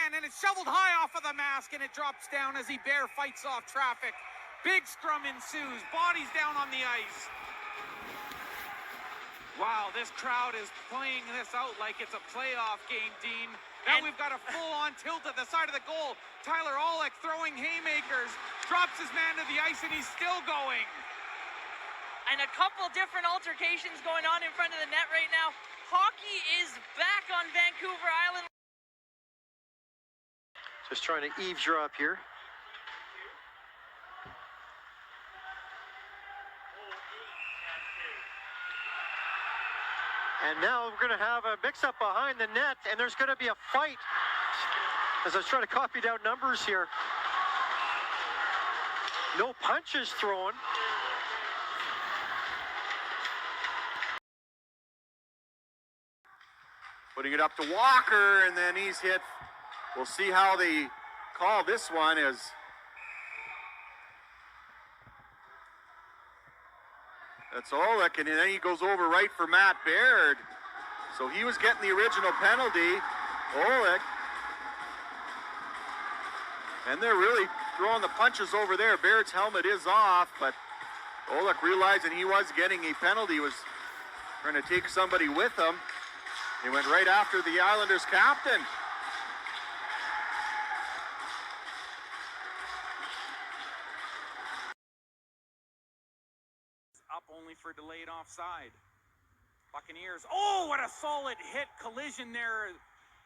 again, and it's shoveled high off of the mask, and it drops down as he bear fights off traffic. Big scrum ensues, bodies down on the ice. Wow, this crowd is playing this out like it's a playoff game, Dean. Now we've got a full-on tilt at the side of the goal. Tyler Olek throwing haymakers, drops his man to the ice, and he's still going. And a couple different altercations going on in front of the net right now. Hockey is back on Vancouver Island. Just trying to eavesdrop here. And now we're going to have a mix-up behind the net, and there's going to be a fight. As I was trying to copy down numbers here. No punches thrown. Putting it up to Walker, and then he's hit. We'll see how they call this one as that's Olek, and then he goes over right for Matt Baird. So he was getting the original penalty, Olek. And they're really throwing the punches over there. Baird's helmet is off, but Olek realizing he was getting a penalty, was trying to take somebody with him. He went right after the Islanders captain. Up only for delayed offside. Buccaneers, oh, what a solid hit collision there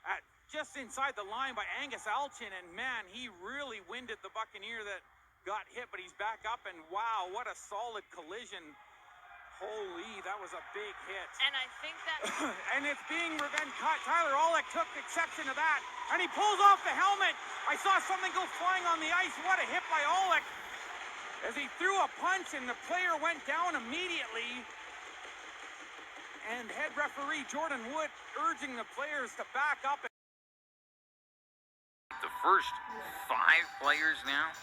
at just inside the line by Angus Alchin, and man, he really winded the Buccaneer that got hit, but he's back up, and wow, what a solid collision. Holy, that was a big hit. And I think that... and it's being revenge cut. Tyler Olek took exception to that, and he pulls off the helmet. I saw something go flying on the ice. What a hit by Olek as he threw a punch, and the player went down immediately. And head referee Jordan Wood urging the players to back up. The first 5 players now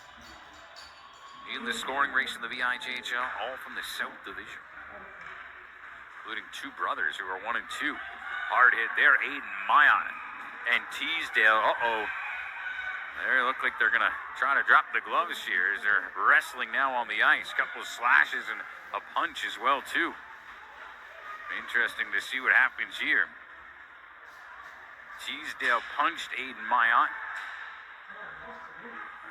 in the scoring race in the VIJHL, all from the South Division, including 2 brothers who are 1 and 2. Hard hit there, Aiden Mayon and Teasdale. They look like they're going to try to drop the gloves here as they're wrestling now on the ice. Couple of slashes and a punch as well, too. Interesting to see what happens here. Teasdale punched Aiden Mayon.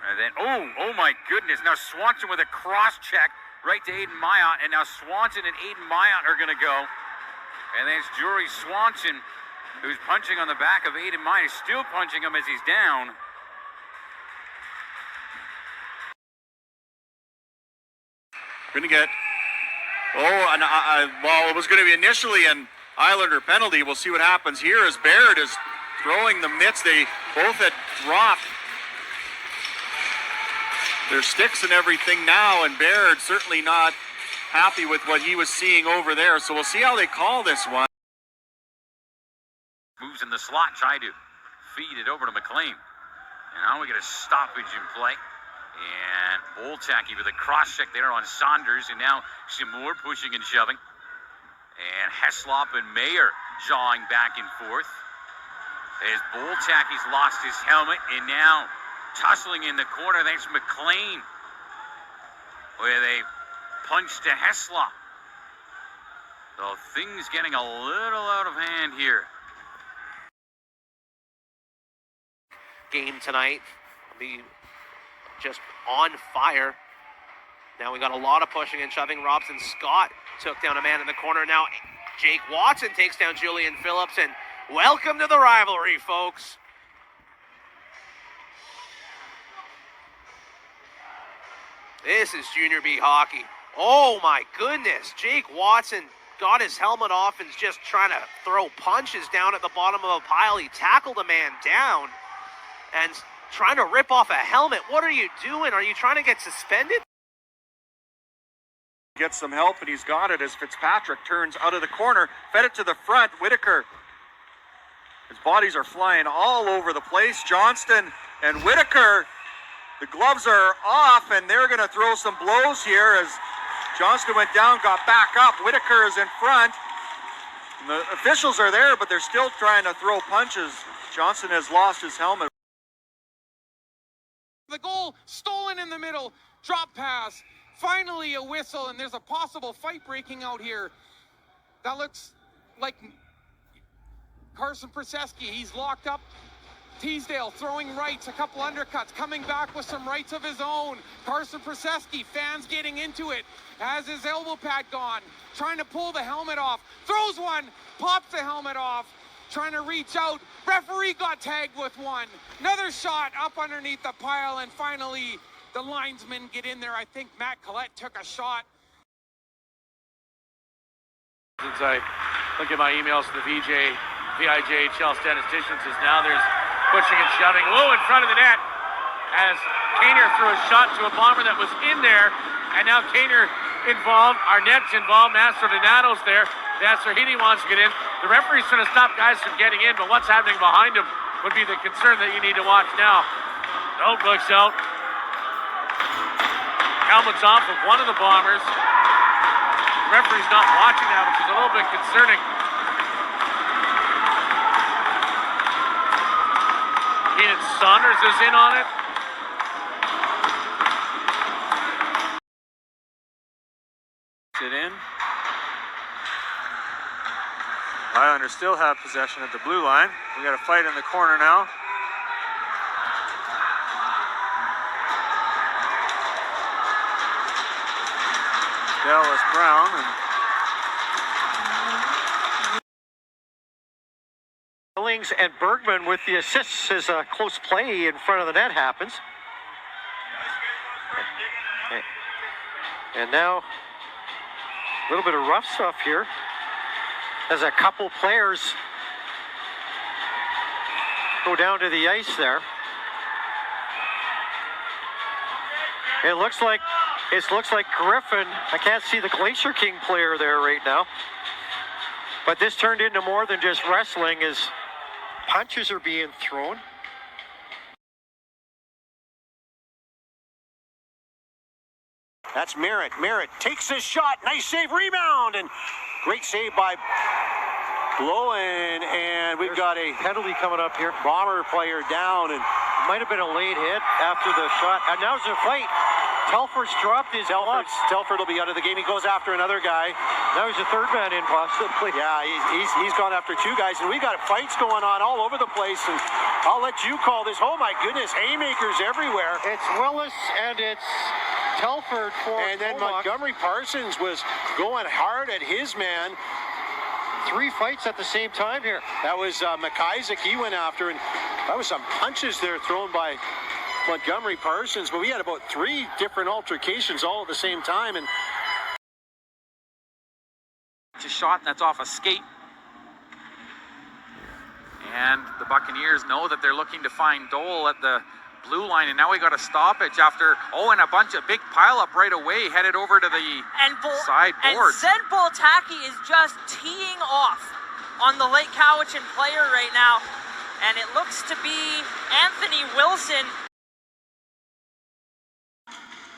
And then, oh my goodness. Now Swanson with a cross check right to Aiden Mayon. And now Swanson and Aiden Mayon are going to go. And there's Jory Swanson, who's punching on the back of Aiden Mayon. He's still punching him as he's down. Going to get, well, it was going to be initially an Islander penalty. We'll see what happens here as Baird is throwing the mitts. They both had dropped their sticks and everything now, and Baird certainly not happy with what he was seeing over there. So we'll see how they call this one. Moves in the slot, try to feed it over to McLean. And now we get a stoppage in play. And Boltacki with a cross check there on Saunders, and now some more pushing and shoving. And Heslop and Mayer jawing back and forth. As Boltacki's lost his helmet, and now tussling in the corner, that's McLean, where they punch to Heslop. So things getting a little out of hand here. Game tonight will be just on fire. Now we got a lot of pushing and shoving. Robson Scott took down a man in the corner. Now Jake Watson takes down Julian Phillips, and welcome to the rivalry, folks. This is Junior B hockey. Oh my goodness. Jake Watson got his helmet off and is just trying to throw punches down at the bottom of a pile. He tackled a man down and trying to rip off a helmet. What are you doing? Are you trying to get suspended? Gets some help, and he's got it as Fitzpatrick turns out of the corner, fed it to the front. Whitaker, his bodies are flying all over the place. Johnston and Whitaker, the gloves are off, and they're going to throw some blows here as Johnston went down, got back up. Whitaker is in front. And the officials are there, but they're still trying to throw punches. Johnston has lost his helmet. the middle, drop pass, finally a whistle, and there's a possible fight breaking out here. That looks like Carson Prusesky, he's locked up. Teasdale throwing rights, a couple undercuts, coming back with some rights of his own. Carson Prusesky, fans getting into it, has his elbow pad gone, trying to pull the helmet off, throws one, pops the helmet off, trying to reach out. Referee got tagged with one. Another shot up underneath the pile, and finally the linesmen get in there. I think Matt Collette took a shot. Since I look at my emails to the VIJHL statisticians, is now there's pushing and shoving. Whoa, in front of the net as Kaner threw a shot to a bomber that was in there, and now Kaner involved, Arnett's involved, Mastrodonato's there. Mastrohini wants to get in. The referee's trying to stop guys from getting in, but what's happening behind him would be the concern that you need to watch now. Note looks out. Helmet's off of one of the bombers. The referee's not watching that, which is a little bit concerning. Keenan Saunders is in on it. It in. Islanders still have possession at the blue line. We got a fight in the corner now. Dallas Brown and Billings and Bergman with the assists as a close play in front of the net happens. And now a little bit of rough stuff here as a couple players go down to the ice there. It looks like Griffin. I can't see the Glacier King player there right now. But this turned into more than just wrestling as punches are being thrown. That's Merritt. Merritt takes his shot. Nice save, rebound, and great save by Blowen. And we've got a penalty coming up here. Bomber player down, and might have been a late hit after the shot. And now there's a fight. Telford's dropped his Telford will be out of the game. He goes after another guy. Now he's a third man in possibly. Yeah, he's gone after two guys, and we got fights going on all over the place. And I'll let you call this. Oh my goodness, haymakers everywhere. It's Willis and it's Telford for and then Montgomery Parsons was going hard at his man. Three fights at the same time here. That was McIsaac he went after, and that was some punches there thrown by Montgomery Parsons, but we had about three different altercations all at the same time. And It's a shot that's off a skate. And the Buccaneers know that they're looking to find Dole at the blue line, and now we got a stoppage after, and a bunch of big pileup right away, headed over to the side boards. And Zed Boltaki is just teeing off on the Lake Cowichan player right now, and it looks to be Anthony Wilson.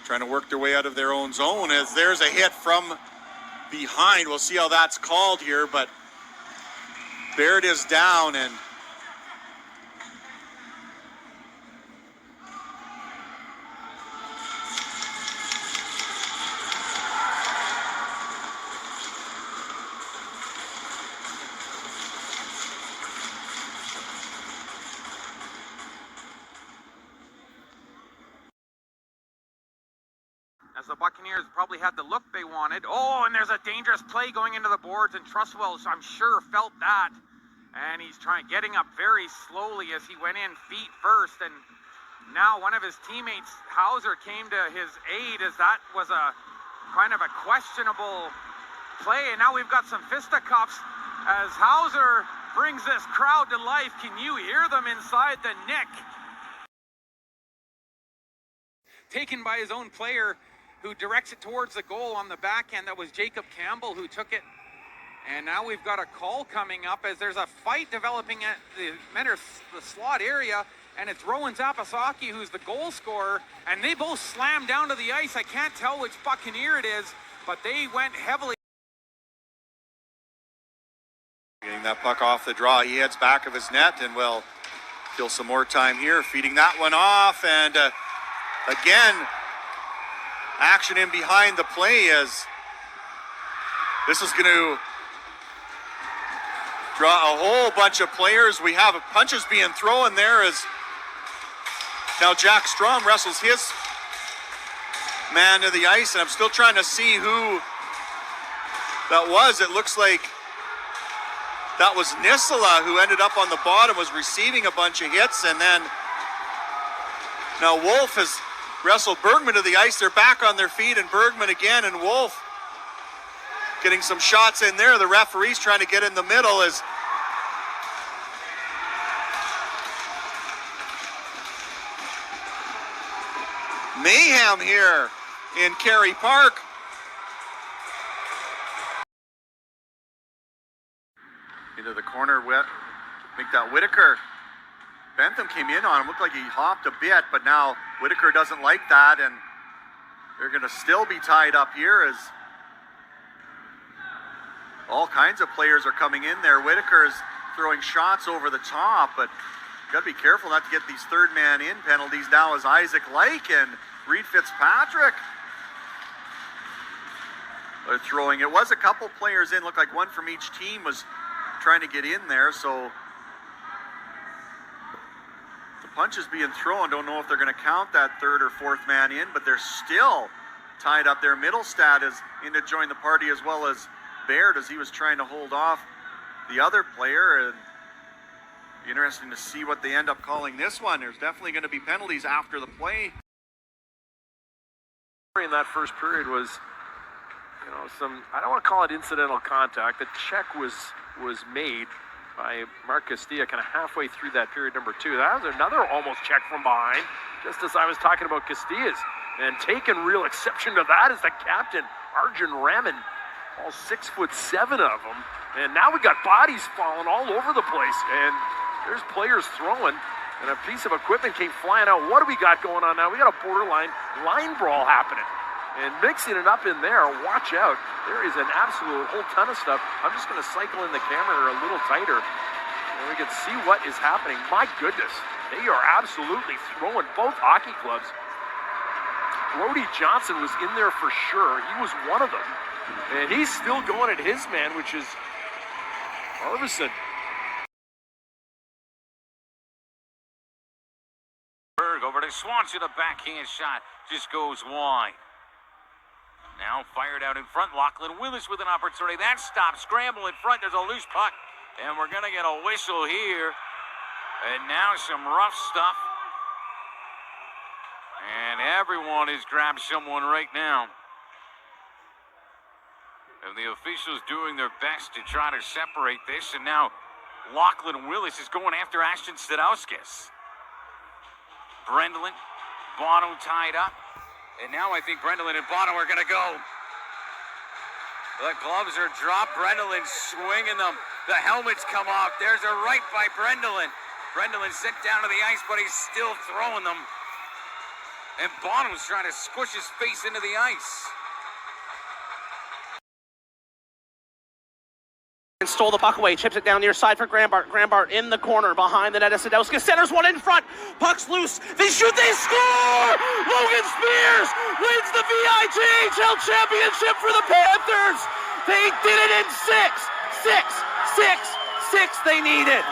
Trying to work their way out of their own zone as there's a hit from behind. We'll see how that's called here, but Baird is down, and as the Buccaneers probably had the look they wanted. And there's a dangerous play going into the boards, and Trustwell, I'm sure, felt that. And he's getting up very slowly as he went in feet first. And now one of his teammates, Hauser, came to his aid as that was a kind of a questionable play. And now we've got some fisticuffs as Hauser brings this crowd to life. Can you hear them inside the neck? Taken by his own player, who directs it towards the goal on the backhand. That was Jacob Campbell who took it. And now we've got a call coming up as there's a fight developing at the slot area, and it's Rowan Zapasaki who's the goal scorer, and they both slammed down to the ice. I can't tell which Buccaneer it is, but they went heavily. getting that puck off the draw. He heads back of his net, and will kill some more time here, feeding that one off. And again, action in behind the play as this is going to draw a whole bunch of players. We have punches being thrown there as now Jack Strom wrestles his man to the ice, and I'm still trying to see who that was. It looks like that was Nisala who ended up on the bottom, was receiving a bunch of hits, and then now Wolf has wrestled Bergman to the ice. They're back on their feet, and Bergman again, and Wolf getting some shots in there. The referee's trying to get in the middle as mayhem here in Carey Park. Into the corner, make that Whitaker. Bentham came in on him, looked like he hopped a bit, but now Whitaker doesn't like that, and they're going to still be tied up here as all kinds of players are coming in there. Whitaker is throwing shots over the top, but you got to be careful not to get these third man in penalties now as Isaac Lake and Reed Fitzpatrick are throwing. It was a couple players in, looked like one from each team was trying to get in there, so the punches being thrown. Don't know if they're going to count that third or fourth man in, but they're still tied up there. Middlestad is in to join the party, as well as Baird, as he was trying to hold off the other player. And be interesting to see what they end up calling this one. There's definitely going to be penalties after the play. In that first period was, you know, some, I don't want to call it incidental contact. The check was made by Mark Castilla kind of halfway through that period number 2. That was another almost check from behind, just as I was talking about Castilla's. And taking real exception to that is the captain, Arjun Raman. All 6'7" of them. And now we got bodies falling all over the place. And there's players throwing, and a piece of equipment came flying out. What do we got going on now? We got a borderline line brawl happening. And mixing it up in there, watch out. There is an absolute whole ton of stuff. I'm just going to cycle in the camera a little tighter, and we can see what is happening. My goodness, they are absolutely throwing, both hockey clubs. Brody Johnson was in there for sure. He was one of them. And he's still going at his man, which is Arvidsson. Berg over to Swanson, a backhand shot just goes wide. Now fired out in front, Lachlan Willis with an opportunity. That stops, scramble in front, there's a loose puck. And we're gonna get a whistle here. And now some rough stuff. And everyone has grabbed someone right now. And the officials doing their best to try to separate this. And now Lachlan Willis is going after Ashton Stadowskis. Brendelin, Bono tied up. And now I think Brendelin and Bono are going to go. The gloves are dropped. Brendelin swinging them. The helmets come off. There's a right by Brendelin. Brendelin sent down to the ice, but he's still throwing them. And Bono's trying to squish his face into the ice. And stole the puck away, chips it down near side for Grambart. Grambart in the corner behind the net of Sadowska. Centers one in front. Puck's loose. They shoot, they score! Logan Spears wins the VIJHL championship for the Panthers. They did it in 6 they needed.